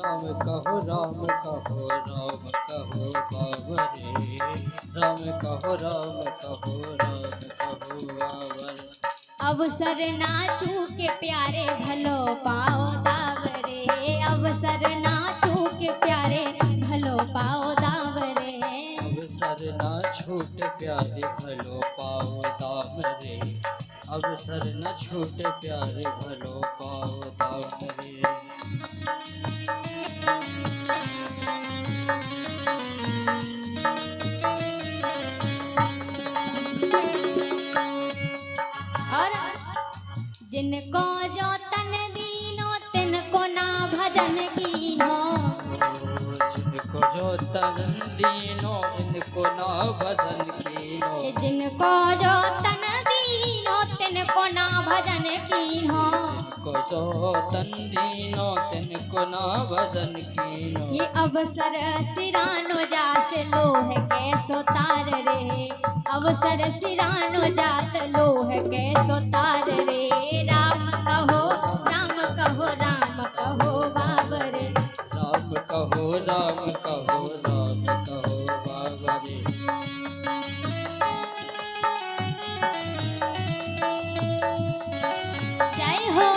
राम कहो बाबरे। राम कहो बाबरे। अवसर ना चूके प्यारे भलो पाओ दावरे। अवसर ना चूके प्यारे भलो पाओ दावरे। अवसर ना छूट प्यारे भलो पाओ दावरे। अवसर न छूट प्यारे भलो पाओ दावरे। और जिनको जो तन दीनो तिनको ना भजन कीनो। जिनको जो तन दीनो इनको ना भजन कीनो। जिनको जो तन दीनो तिनको ना भजन कीनो। जिनको जो तन दीनो तिनको ना भजन कीनो। ये अवसर सिरानो जास लोह के सोतार रे। अवसर सिरानो जात लोह के सोतार रे। राम कहो राम कहो राम कहो बाबरे। राम कहो बाबरे। जय हो।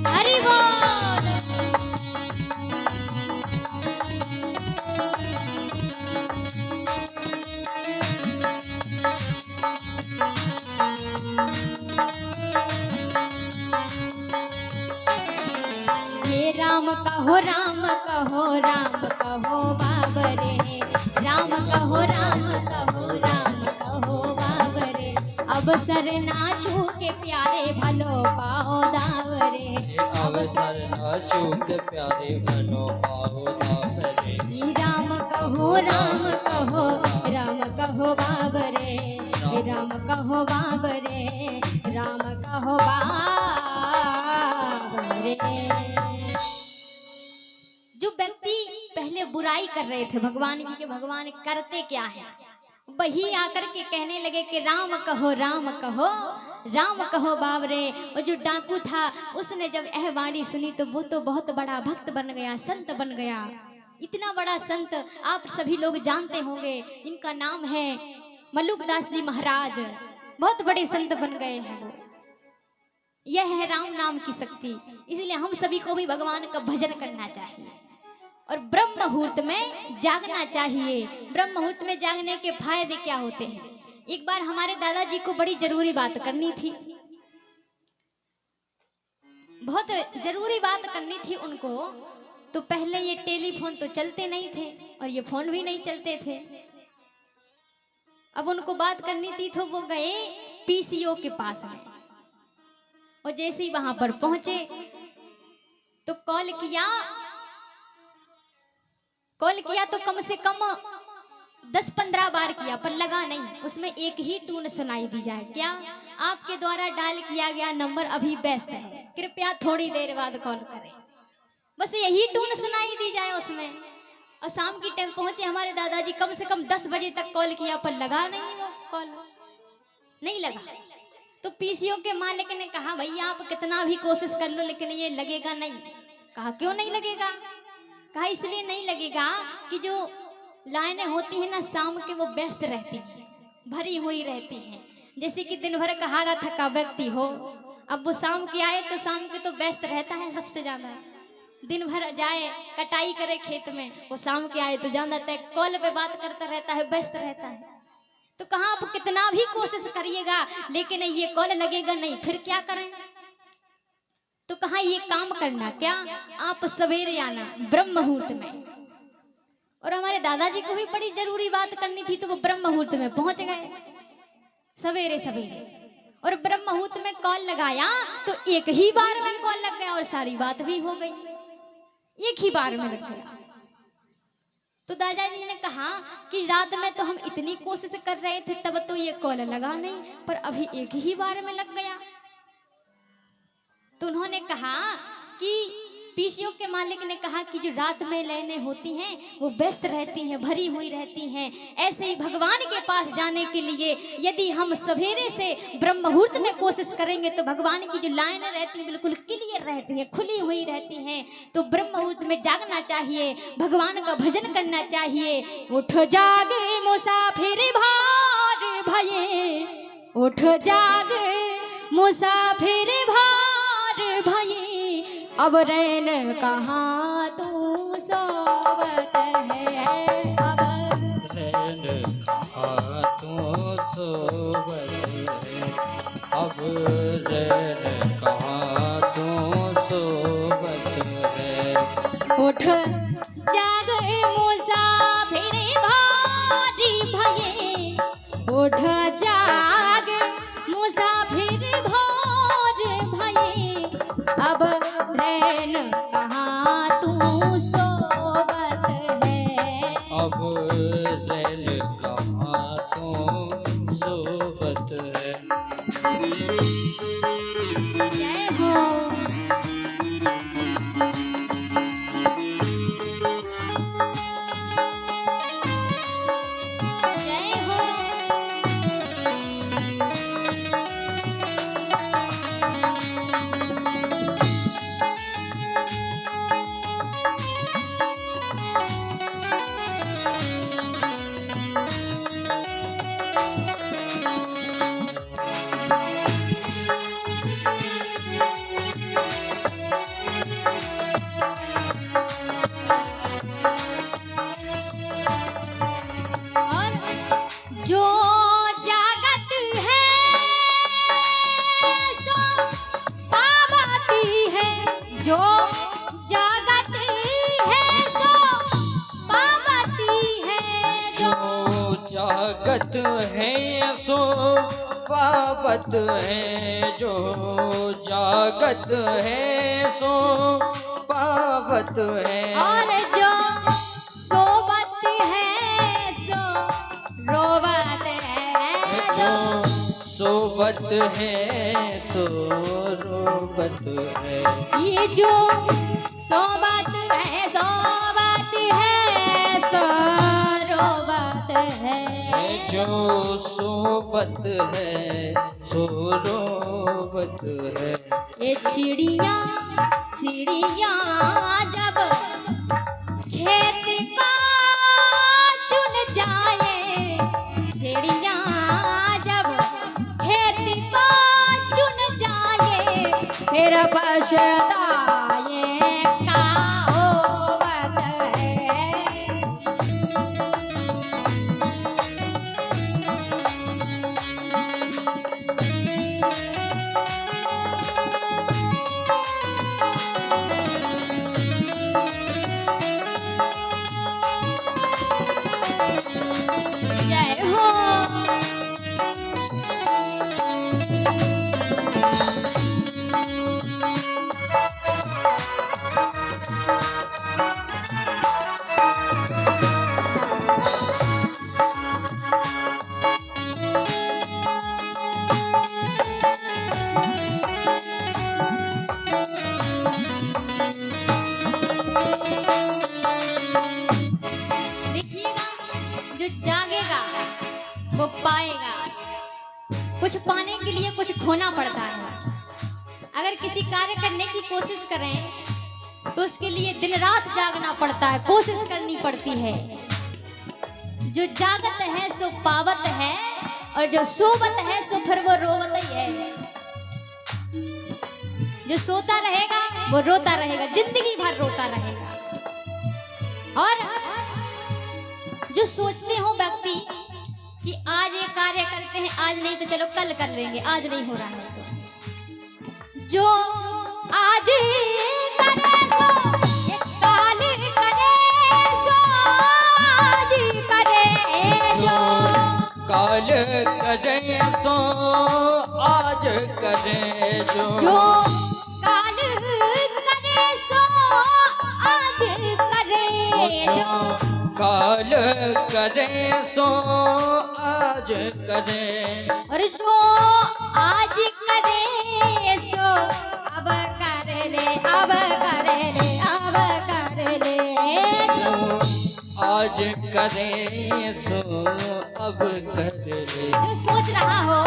हरि बोल। ये राम कहो बाबरे। राम कहो बाबरे। अवसर ना चूके प्यारे भलो पाओ दावरे। अवसर न चूक प्यारे भलो पाओ दावरे। राम कहो बाबरे। राम कहो बाबरे। राम कहो बाबरे। जो व्यक्ति पहले बुराई कर रहे थे भगवान की कि भगवान करते क्या है, वही आकर के कहने लगे कि राम कहो बाबरे। और जो डाकू था उसने जब यह वाणी सुनी तो वो तो बहुत बड़ा भक्त बन गया, संत बन गया। इतना बड़ा संत आप सभी लोग जानते होंगे, इनका नाम है मल्लुकदास जी महाराज। बहुत बड़े संत बन गए हैं वो। यह है राम नाम की शक्ति। इसलिए हम सभी को भी भगवान का भजन करना चाहिए और ब्रह्म मुहूर्त में जागना चाहिए। ब्रह्म मुहूर्त में जागने के फायदे क्या होते हैं? एक बार हमारे दादाजी को बड़ी जरूरी बात करनी थी, बहुत जरूरी बात करनी थी उनको। तो पहले ये टेलीफोन तो चलते नहीं थे और ये फोन भी नहीं चलते थे। अब उनको बात करनी थी तो वो गए पीसीओ के पास में, और जैसे ही वहां पर पहुंचे तो कॉल किया तो कम से कम 10-15 बार किया, पर लगा नहीं। उसमें एक ही टून सुनाई दी जाए, क्या आपके द्वारा डायल किया गया नंबर अभी व्यस्त है, कृपया थोड़ी देर बाद कॉल करें। बस यही टून सुनाई दी जाए उसमें। और शाम की टाइम पहुंचे हमारे दादाजी, कम से कम 10 बजे तक कॉल किया पर लगा नहीं, वो कॉल नहीं लगा। तो पीसीओ के मालिक ने कहा भैया आप कितना भी कोशिश कर लो लेकिन ये लगेगा नहीं। कहा क्यों नहीं लगेगा? कहा इसलिए नहीं लगेगा कि जो लाइनें होती हैं ना शाम के वो व्यस्त रहती हैं, भरी हुई रहती हैं। जैसे कि दिन भर का हारा थका व्यक्ति हो, अब वो शाम के आए तो शाम के तो व्यस्त रहता है सबसे ज्यादा। दिन भर जाए कटाई करे खेत में, वो शाम के आए तो जान जाता है कॉल पे बात करता रहता है, व्यस्त रहता है। तो कहाँ आप कितना भी कोशिश करिएगा लेकिन ये कॉल लगेगा नहीं, फिर क्या करें? तो कहाँ ये काम करना, क्या आप सवेरे आना ब्रह्म मुहूर्त में। और हमारे दादाजी को भी बड़ी जरूरी बात करनी थी तो वो ब्रह्म मुहूर्त में पहुंच गए सवेरे सवेरे। और ब्रह्म मुहूर्त में कॉल लगाया तो एक ही बार में कॉल लग गया और सारी बात भी हो गई, एक ही बार में लग गया। तो दादाजी ने कहा कि रात में तो हम इतनी कोशिश कर रहे थे तब तो ये कॉल लगा नहीं, पर अभी एक ही बार में लग गया। तो उन्होंने कहा कि पीसीओ के मालिक ने कहा कि जो रात में लाइनें होती हैं वो व्यस्त रहती हैं, भरी हुई रहती हैं। ऐसे ही भगवान के पास जाने के लिए यदि हम सवेरे से ब्रह्म मुहूर्त में कोशिश करेंगे तो भगवान की जो लाइनें रहती हैं बिल्कुल क्लियर रहती हैं, खुली हुई रहती हैं। तो ब्रह्म मुहूर्त में जागना चाहिए, भगवान का भजन करना चाहिए। उठ जागे मुसाफिर भार भये, उठ जाग मुसाफिर भार भये, अब रैन कहाँ तू सोवत है, अब रैन कहाँ तू सोवत है, अब रैन कहाँ तू सोवत है। उठ जाग मुसाफिर भार भये, उठ जाग मुसाफिर भार भये, अब रैन कहाँ तू सोवत है, अब रैन कहाँ तू सोवत है। जय हो। जय हो। और जो जागत है सो पावती है, जो जागत है सो पावती है, जो जागत है सो पावत है, जो जागत है सो पावत है। और जो सोवत है सो रोवत है, जो सोवत है सो रोवत है। ये जो सोवत है सोवत है सो रोवत है, जो सोवत है सो रोवत है। ये चिड़िया चिड़िया जब खेत का चुन जाए, चिड़िया जब खेत का चुन जाए, फिर पछताए का होवत है। जय हो। देखिएगा, जो जागेगा वो पाएगा। कुछ पाने के लिए कुछ खोना पड़ता है। अगर किसी कार्य करने की कोशिश करें तो उसके लिए दिन रात जागना पड़ता है, कोशिश करनी पड़ती है। जो जागत है सो पावत है, और जो सोवत है सो फिर वो रोवत ही है। जो सोता रहेगा वो रोता रहेगा, जिंदगी भर रोता रहेगा। और जो सोचते हो व्यक्ति कि आज ये कार्य करते हैं, आज नहीं तो चलो कल कर लेंगे, आज नहीं हो रहा है तो जो आज करे सो ये काल करे सो आज करे, जो काल करे सो आज करे, जो काल करे सो आज करे, जो काल करे सो आज करे, और जो आज करे सो अब कर कर ले, अब कर ले, अब कर ले। जो आज करे सो अब कर ले। जो सोच रहा हो,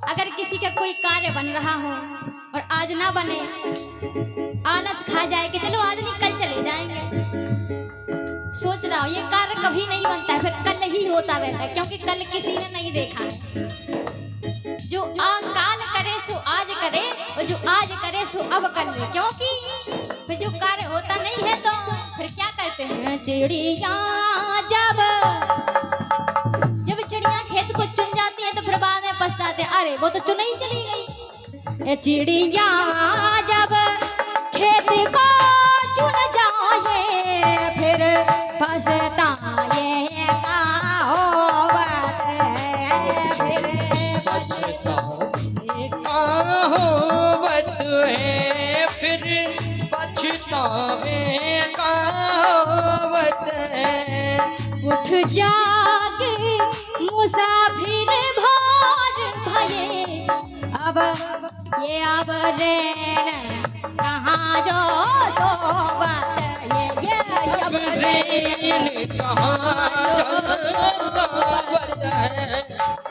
अगर किसी का कोई कार्य बन रहा हो और आज ना बने, आलस खा जाए कि चलो आज नहीं कल चले जाएंगे, सोच रहा हो ये कार्य कभी नहीं बनता है, फिर कल ही होता रहता है, क्योंकि कल किसी ने नहीं देखा है। जो काल करे सो आज करे, और जो आज करे सो अब कर ले, क्योंकि फिर जो कार्य होता नहीं है तो फिर क्या कहते हैं, चिड़िया जब चिड़िया खेत को चुन जाती है तो फिर बाद में पछताते, अरे वो तो चुन ही चली गई। ये चिड़िया जब खेत को चुन जाए फिर पछताए का होवत है, फिर पछतावे का होवत है, फिर पछतावे का होवत है। उठ जाग मुसाफिर भोर भये, अब ये अब रैन कहाँ जो सोवत, ये अब रैन कहाँ जो सोवत है,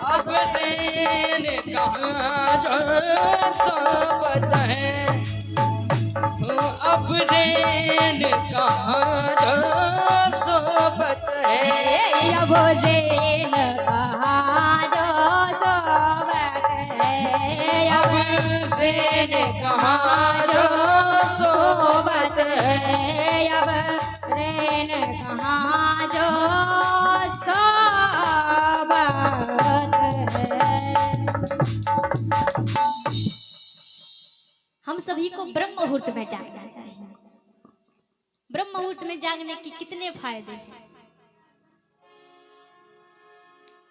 अब रैन कहाँ जो सोवत है, अब रैन कहाँ जो सोवत है। अब रैन कहाँ जो सोवत है, अब रैन कहाँ जो सोवत है, अब रैन कहाँ जो सोवत है। हम सभी को ब्रह्म मुहूर्त में जागना चाहिए। ब्रह्म मुहूर्त में जागने की कितने फायदे हैं।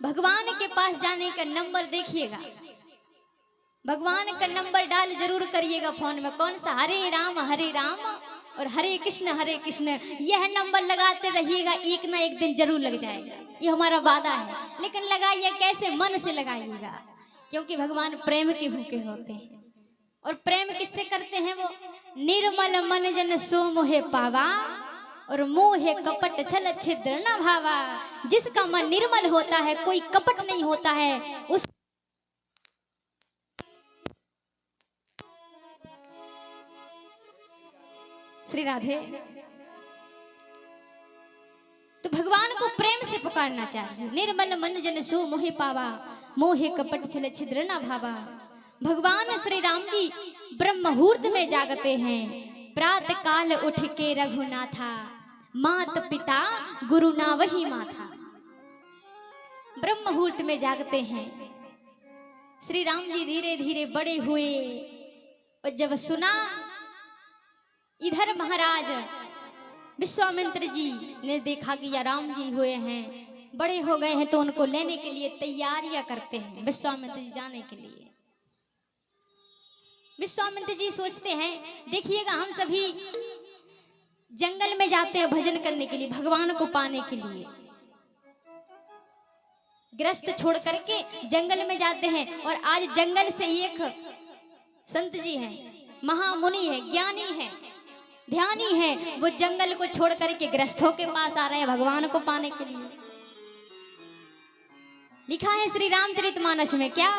भगवान के पास जाने का नंबर देखिएगा, भगवान का नंबर डाल जरूर करिएगा फोन में, कौन सा, हरे राम और हरे कृष्ण, यह नंबर लगाते रहिएगा, एक ना एक दिन जरूर लग जाएगा, ये हमारा वादा है। लेकिन लगाइए कैसे, मन से लगाइएगा, क्योंकि भगवान प्रेम के भूखे होते हैं। और प्रेम किससे करते हैं वो, निर्मल मन जन सो मोहे पावा, और मोहे कपट छल छिद्र न भावा। जिसका मन निर्मल होता है, कोई कपट नहीं होता है, उस श्री राधे। तो भगवान को प्रेम से पुकारना चाहिए। निर्मल मन जन सो मोहे पावा, मोहे कपट छल छिद्र न भावा। भगवान श्री राम जी ब्रह्म मुहूर्त में जागते हैं, प्रातः काल उठ के रघुनाथा, मात पिता गुरु ना वही माथा। ब्रह्म मुहूर्त में जागते हैं। श्री राम जी धीरे धीरे बड़े हुए, और जब सुना इधर महाराज विश्वामित्र जी ने देखा कि या राम जी हुए हैं, बड़े हो गए हैं, तो उनको लेने के लिए तैयारियां करते हैं विश्वामित्र जी जाने के लिए। विश्वामित्र जी सोचते हैं, देखिएगा हम सभी जंगल में जाते हैं भजन करने के लिए, भगवान को पाने के लिए, गृहस्थ छोड़ करके जंगल में जाते हैं। और आज जंगल से एक संत जी हैं, महामुनि है, ज्ञानी है, ध्यानी है, वो जंगल को छोड़ करके गृहस्थों के पास आ रहे हैं भगवान को पाने के लिए। लिखा है श्री रामचरितमानस में, क्या,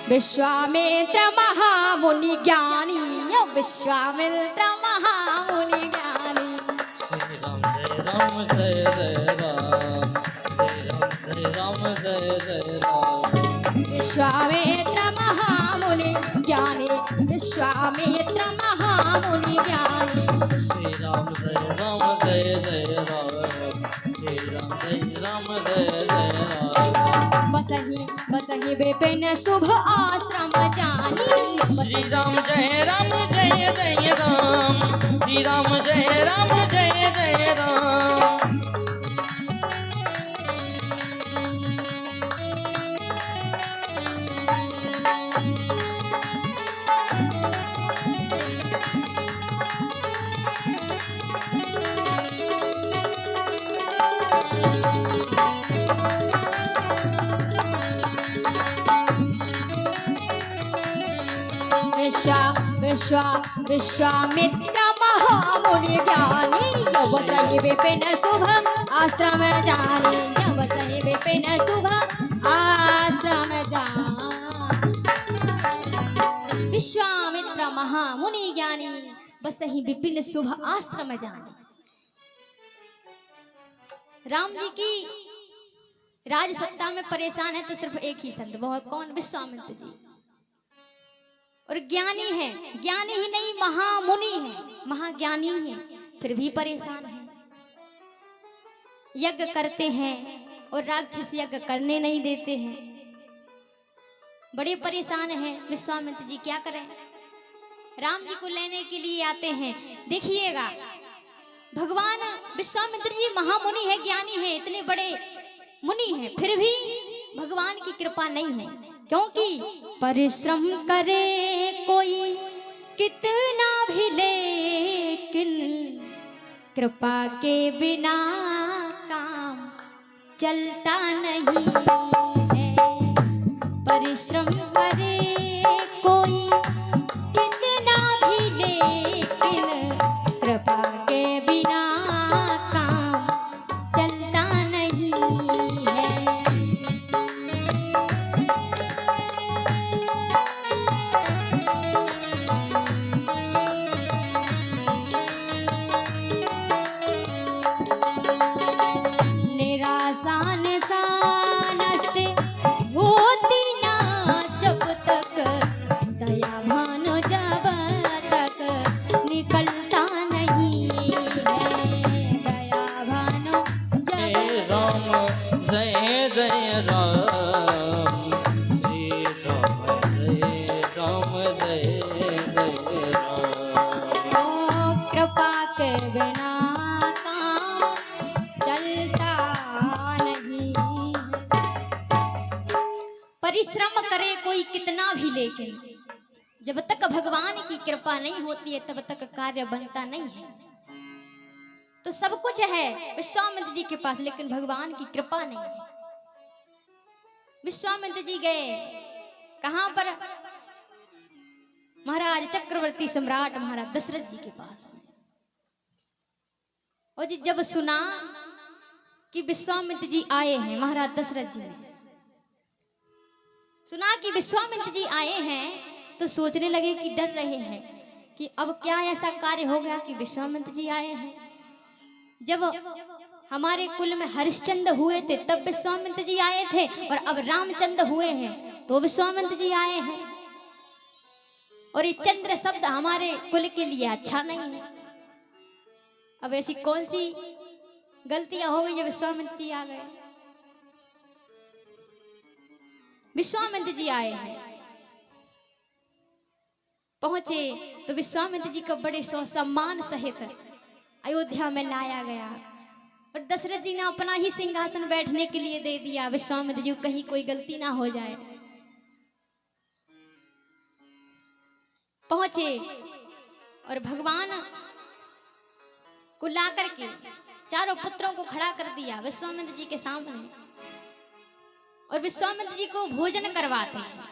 विश्वामित्र महामुनि ज्ञानी, विश्वामित्र महामुनि ज्ञानी। श्री राम जय राम, श्री राम जय राम। विश्वामित्र महामुनि ज्ञानी, विश्वामित्र महामुनि ज्ञानी। श्री राम जय राम, श्री राम जय राम। बसहि विपिन शुभ आश्रम जानी। श्री राम जय राम, श्री राम जय राम। विश्वामित्र महामुनि ज्ञानी जब सही विपिन शुभ आश्रम जानी जब सही विपिन शुभ आश्रम जानी। विश्वामित्र महामुनि ज्ञानी बस ही विपिन शुभ आश्रम जानी। राम जी की राज सत्ता में परेशान है तो सिर्फ एक ही संत, वो कौन? विश्वामित्र जी। और ज्ञानी है, ज्ञानी ही नहीं महामुनि है, महाज्ञानी है, फिर भी परेशान है। यज्ञ करते हैं और राक्षस यज्ञ करने नहीं देते हैं, बड़े परेशान हैं। विश्वामित्र जी क्या करें? राम जी को लेने के लिए आते हैं। देखिएगा भगवान विश्वामित्र जी महामुनि है, ज्ञानी है, इतने बड़े मुनि है, फिर भी भगवान की कृपा नहीं है। क्योंकि परिश्रम करे कोई कितना भी लेकिन कृपा के बिना काम चलता नहीं है। परिश्रम करे कोई कितना भी लेकिन कृपा के बिना काम चलता नहीं है। निराशा नष्ट होती ना जब तक दया भान जब तक निकलता नहीं है। दया भान जब राम जय जय राम, श्री राम जय राम जय जय राम। ओ कृपा के बिना काम चलता नहीं। परिश्रम करे कोई कितना भी लेकिन जब तक भगवान की कृपा नहीं होती है तब तक कार्य बनता नहीं है। तो सब कुछ है विश्वामित्र जी के पास, लेकिन भगवान की कृपा नहीं है। विश्वामित्र जी गए कहां पर? महाराज चक्रवर्ती सम्राट महाराज दशरथ जी के पास। और जी जब सुना कि विश्वामित्र जी आए हैं, महाराज दशरथ जी ने सुना कि विश्वामित्र जी आए हैं तो सोचने लगे कि डर रहे हैं कि अब क्या ऐसा कार्य हो गया कि विश्वामित्र जी आए हैं। जब हमारे कुल में हरिश्चंद्र हुए थे तब विश्वामित्र जी आए थे, और अब रामचंद्र हुए हैं तो विश्वामित्र जी आए हैं। और ये चंद्र शब्द हमारे कुल के लिए अच्छा नहीं है। अब ऐसी कौन सी गलतियां हो गई जो विश्वामित्र जी आ गए? विश्वामित्र जी आए हैं, पहुंचे तो विश्वामित्र जी को बड़े सौ सम्मान सहित अयोध्या में लाया गया। और दशरथ जी ने अपना ही सिंहासन बैठने के लिए दे दिया, विश्वामित्र जी को कहीं कोई गलती ना हो जाए। पहुंचे और भगवान को ला करके चारों पुत्रों को खड़ा कर दिया विश्वामित्र जी के सामने, और विश्वामित्र जी को भोजन करवाते हैं।